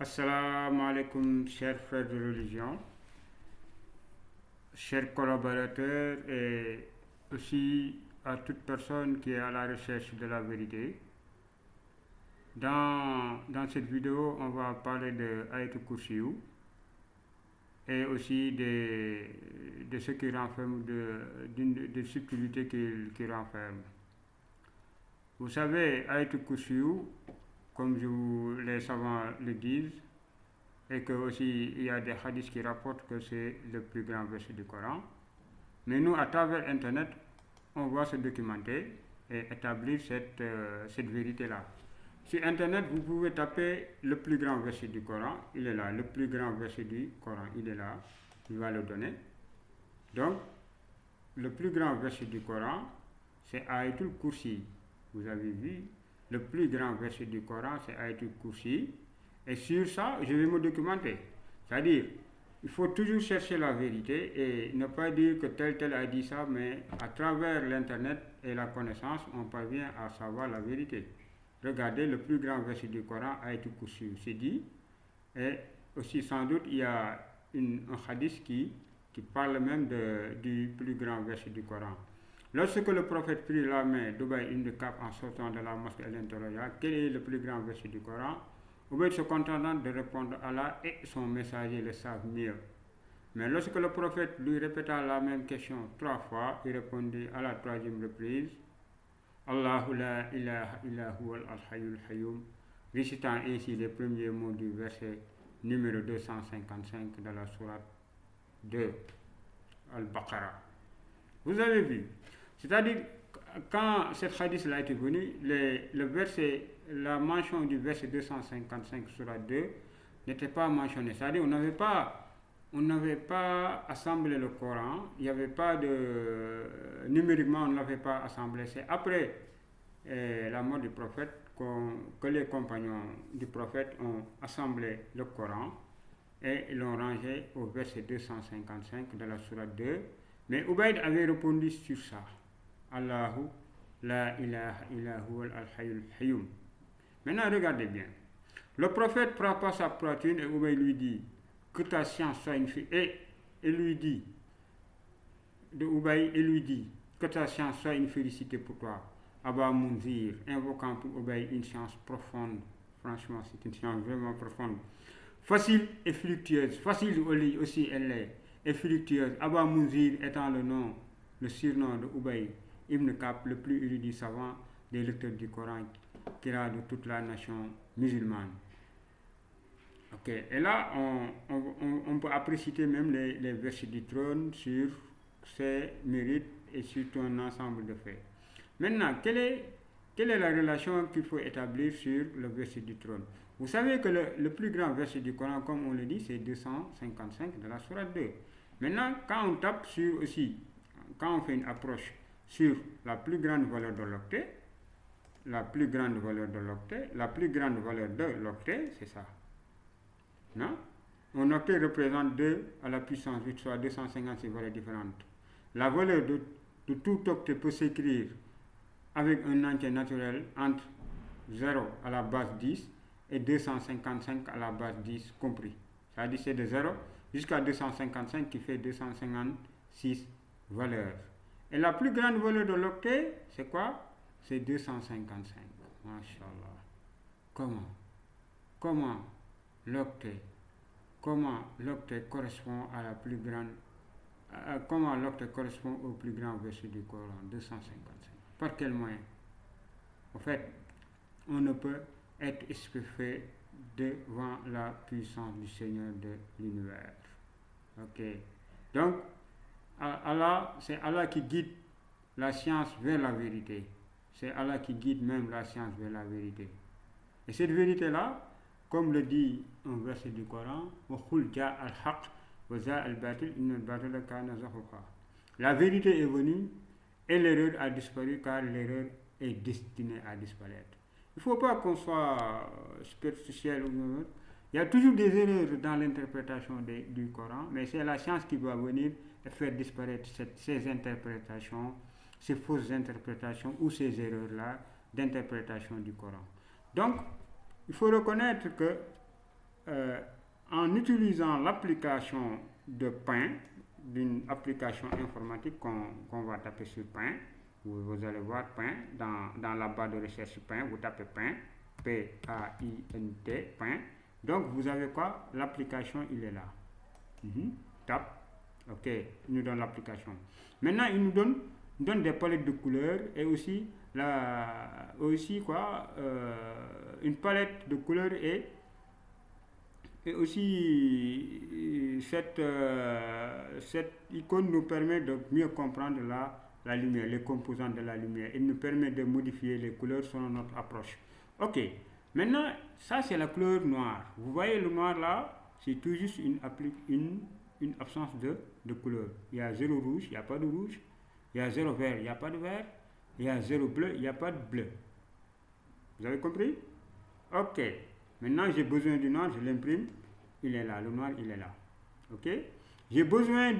Assalamu alaikum, chers frères de religion, chers collaborateurs et aussi à toute personne qui est à la recherche de la vérité. Dans cette vidéo, on va parler de Ayatul Kursiyu et aussi de ce qui renferme, de subtilités qui renferme. Vous savez, Ayatul Kursiyu, comme les savants le disent, et que aussi il y a des hadiths qui rapportent que c'est le plus grand verset du Coran. Mais nous, à travers Internet, on va se documenter et établir cette vérité-là. Sur Internet, vous pouvez taper le plus grand verset du Coran, il est là. Le plus grand verset du Coran, il est là. Il va le donner. Donc, le plus grand verset du Coran, c'est Ayatul Kursi. Vous avez vu, le plus grand verset du Coran, c'est Ayatul Kursi. Et sur ça, je vais me documenter. C'est-à-dire, il faut toujours chercher la vérité et ne pas dire que tel a dit ça, mais à travers l'Internet et la connaissance, on parvient à savoir la vérité. Regardez le plus grand verset du Coran, Ayatul Kursi, c'est dit. Et aussi, sans doute, il y a un hadith qui parle même du plus grand verset du Coran. Lorsque le prophète prit la main d'Ubay ibn Ka'b en sortant de la mosquée, elle interrogea quel est le plus grand verset du Coran. Ubay se contentant de répondre Allah et son messager le savent mieux. Mais lorsque le prophète lui répéta la même question 3 fois, il répondit à la 3e reprise Allahu la ilaha illa huwal al-hayyul hayyum, récitant ainsi les premiers mots du verset numéro 255 de la sourate 2 Al-Baqarah. Vous avez vu, c'est-à-dire quand cette hadith a été venue, la mention du verset 255 sourate 2 n'était pas mentionnée. C'est-à-dire on n'avait pas assemblé le Coran, il n'y avait pas numériquement on ne l'avait pas assemblé. C'est après la mort du prophète que les compagnons du prophète ont assemblé le Coran et l'ont rangé au verset 255 de la sourate 2. Mais Ubayd avait répondu sur ça. Allahu la ilaha illa huwal al-hayyul hayyum. Maintenant regardez bien. Le prophète frappa sa poitrine et Ubayd lui dit que ta science soit une que ta science soit une félicité pour toi. Aba Munzir, invoquant pour Ubayd une science profonde. Franchement, c'est une science vraiment profonde. Facile et fructueuse. Facile aussi elle l'est. Et fructueuse. Aba Munzir étant le surnom de Ubay ibn Ka'b, le plus érudit savant des lecteurs du Coran qui a de toute la nation musulmane. Ok, et là on peut apprécier même les versets du trône sur ses mérites et sur tout un ensemble de faits. Maintenant, quelle est la relation qu'il faut établir sur le verset du trône? Vous savez que le plus grand verset du Coran, comme on le dit, c'est 255 de la sourate 2. Maintenant, quand on tape sur aussi, quand on fait une approche sur la plus grande valeur de l'octet, la plus grande valeur de l'octet, c'est ça. Non? Un octet représente 2 à la puissance 8, soit 256 valeurs différentes. La valeur de tout octet peut s'écrire avec un entier naturel entre 0 à la base 10 et 255 à la base 10 compris. C'est-à-dire c'est de 0 jusqu'à 255 qui fait 256 valeurs. Et la plus grande valeur de l'octet, c'est quoi? C'est 255. Masha'Allah. Comment l'octet correspond à la plus grande comment l'octet correspond au plus grand verset du Coran, 255. Par quel moyen? En fait, on ne peut être stupéfait devant la puissance du Seigneur de l'univers. Ok. Donc, c'est Allah qui guide la science vers la vérité. C'est Allah qui guide même la science vers la vérité. Et cette vérité-là, comme le dit un verset du Coran, la vérité est venue et l'erreur a disparu car l'erreur est destinée à disparaître. Il ne faut pas qu'on soit superficiel. Il y a toujours des erreurs dans l'interprétation du Coran, mais c'est la science qui doit venir et faire disparaître ces interprétations, ces fausses interprétations ou ces erreurs-là d'interprétation du Coran. Donc, il faut reconnaître que euh, en utilisant l'application de pain, d'une application informatique qu'on va taper sur pain, vous allez voir pain, dans la barre de recherche pain, vous tapez pain, P-A-I-N-T, pain. Donc vous avez quoi? L'application, il est là. Tape. Ok, il nous donne l'application. Maintenant, il nous donne des palettes de couleurs et aussi, une palette de couleurs et aussi cette icône nous permet de mieux comprendre la lumière, les composants de la lumière. Il nous permet de modifier les couleurs selon notre approche. Ok, maintenant, ça c'est la couleur noire. Vous voyez le noir là, c'est tout juste une absence de couleur. Il y a 0 rouge, il n'y a pas de rouge. Il y a 0 vert, il n'y a pas de vert. Il y a 0 bleu, il n'y a pas de bleu. Vous avez compris? Ok. Maintenant, j'ai besoin du noir, je l'imprime. Il est là, le noir, il est là. Ok? J'ai besoin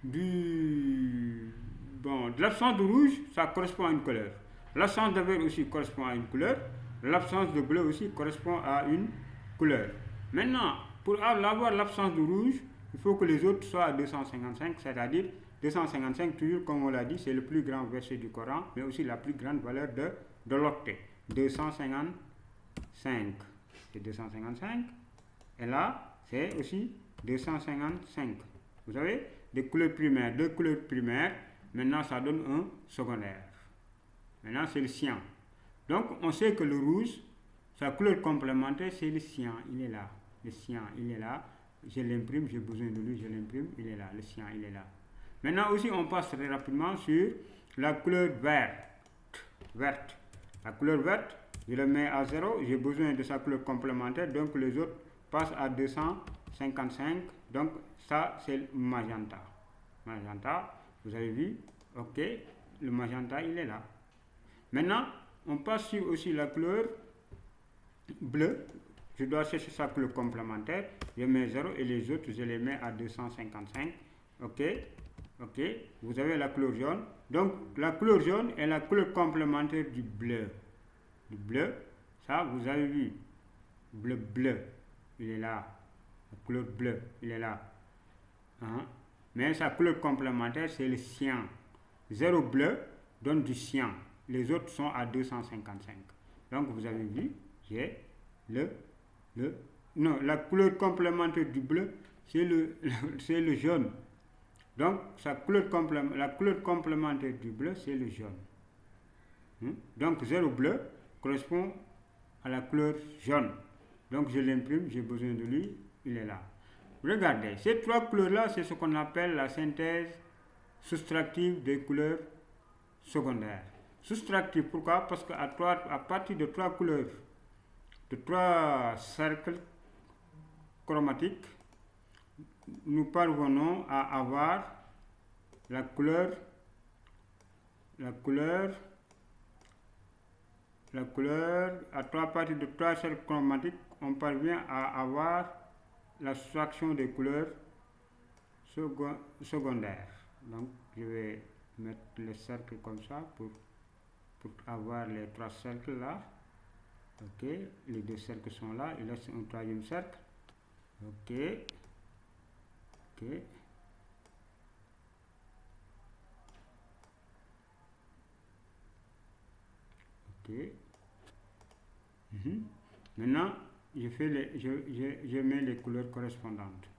de l'absence de rouge, ça correspond à une couleur. L'absence de vert aussi correspond à une couleur. L'absence de bleu aussi correspond à une couleur. Maintenant, pour avoir l'absence de rouge, il faut que les autres soient à 255, c'est-à-dire 255, toujours comme on l'a dit, c'est le plus grand verset du Coran, mais aussi la plus grande valeur de l'octet. 255. C'est 255. Et là, c'est aussi 255. Vous avez des couleurs primaires, deux couleurs primaires. Maintenant, ça donne un secondaire. Maintenant, c'est le cyan. Donc, on sait que le rouge, sa couleur complémentaire, c'est le cyan. Il est là. Le cyan, il est là. Je l'imprime, j'ai besoin de lui, je l'imprime, il est là. Le cyan, il est là. Maintenant aussi, on passe très rapidement sur la couleur verte. La couleur verte, je le mets à 0, j'ai besoin de sa couleur complémentaire, donc les autres passent à 255. Donc ça, c'est le magenta. Magenta, vous avez vu, ok, le magenta, il est là. Maintenant, on passe sur aussi la couleur bleue. Je dois chercher sa couleur complémentaire. Je mets 0 et les autres, je les mets à 255. Ok. Ok. Vous avez la couleur jaune. Donc, la couleur jaune est la couleur complémentaire du bleu. Du bleu, ça, vous avez vu. Bleu. Il est là. La couleur bleue, il est là. Mais sa couleur complémentaire, c'est le cyan. 0 bleu donne du cyan. Les autres sont à 255. Donc, vous avez vu, j'ai la couleur complémentaire du bleu, c'est le jaune. Donc, la couleur complémentaire du bleu, c'est le jaune. Donc, 0 bleu correspond à la couleur jaune. Donc, je l'imprime, j'ai besoin de lui, il est là. Regardez, ces trois couleurs-là, c'est ce qu'on appelle la synthèse soustractive des couleurs secondaires. Soustractive, pourquoi? Parce qu'à partir de trois couleurs, de trois cercles chromatiques, nous parvenons à avoir la couleur à partir de trois cercles chromatiques, on parvient à avoir la soustraction des couleurs secondaires. Donc, je vais mettre les cercles comme ça pour avoir les trois cercles là. Ok, les deux cercles sont là, il reste un troisième cercle. Ok. Maintenant, je mets les couleurs correspondantes.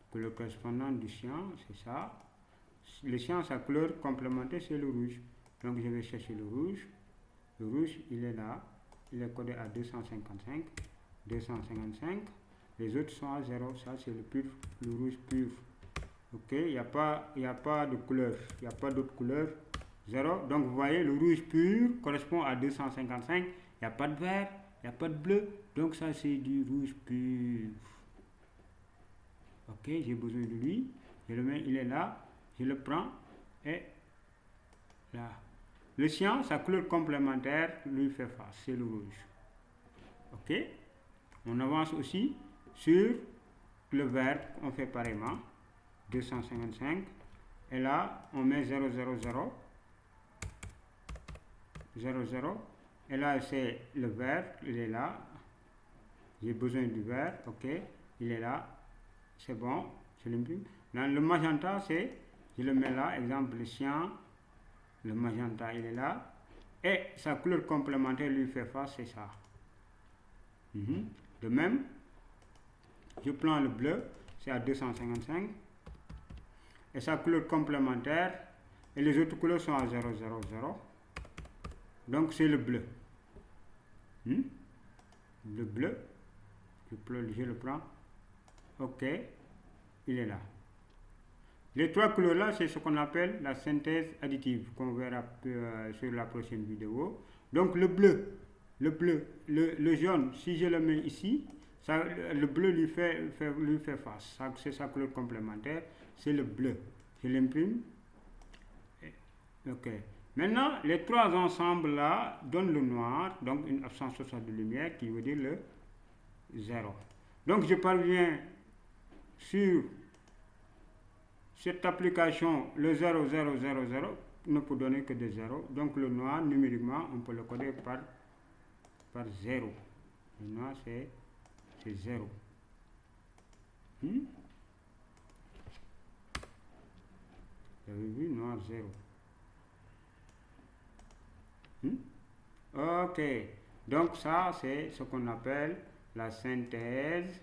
Couleur correspondante du cyan, c'est ça. Le cyan, sa couleur complémentaire, c'est le rouge. Donc, je vais chercher le rouge. Le rouge, il est là. Il est codé à 255. 255. Les autres sont à 0. Ça, c'est le rouge pur. Ok, il n'y a pas de couleur. Il n'y a pas d'autre couleur. 0. Donc, vous voyez, le rouge pur correspond à 255. Il n'y a pas de vert, il n'y a pas de bleu. Donc, ça, c'est du rouge pur. Ok, j'ai besoin de lui. Je le mets, il est là. Je le prends et là. Le cyan, sa couleur complémentaire, lui fait face. C'est le rouge. Ok. On avance aussi sur le vert. On fait pareillement. 255. Et là, on met 0, 0, 0. 0, 0. Et là, c'est le vert. Il est là. J'ai besoin du vert, ok, il est là, c'est bon, je l'imprime. Dans le magenta, je le mets là, exemple le cyan, le magenta il est là, et sa couleur complémentaire lui fait face, c'est ça. De même, je prends le bleu, c'est à 255, et sa couleur complémentaire, et les autres couleurs sont à 000. Donc c'est le bleu. Le bleu, je le prends, ok, il est là. Les trois couleurs là, c'est ce qu'on appelle la synthèse additive, qu'on verra sur la prochaine vidéo. Donc le bleu, le jaune, si je le mets ici, ça, le bleu lui fait face, c'est sa couleur complémentaire, c'est le bleu. Je l'imprime, ok. Maintenant, les trois ensembles là donnent le noir, donc une absence totale de lumière qui veut dire le 0. Donc je parviens sur cette application, le 0, 0, 0, 0 ne peut donner que des 0. Donc le noir, numériquement, on peut le coder par 0. Le noir, c'est 0. Vous avez vu, noir 0. Ok. Donc ça, c'est ce qu'on appelle la synthèse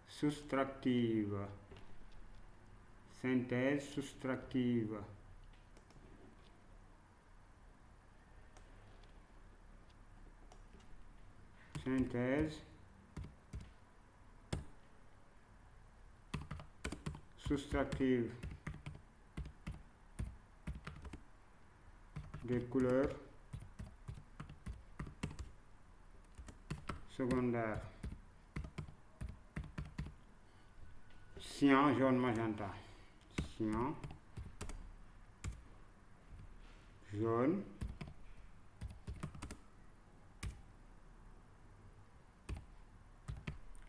soustractive. Synthèse soustractive. Synthèse soustractive des couleurs secondaires. Cyan, jaune, magenta. Cyan, jaune,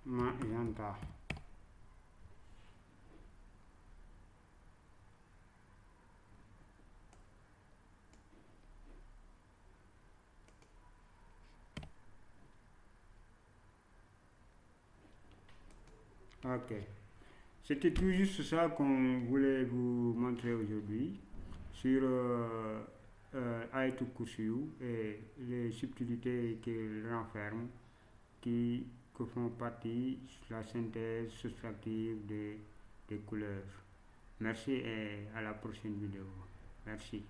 magenta. Ok. C'était tout juste ça qu'on voulait vous montrer aujourd'hui sur Ayatul Kursiyu et les subtilités qu'il renferme qui font partie de la synthèse soustractive des couleurs. Merci et à la prochaine vidéo. Merci.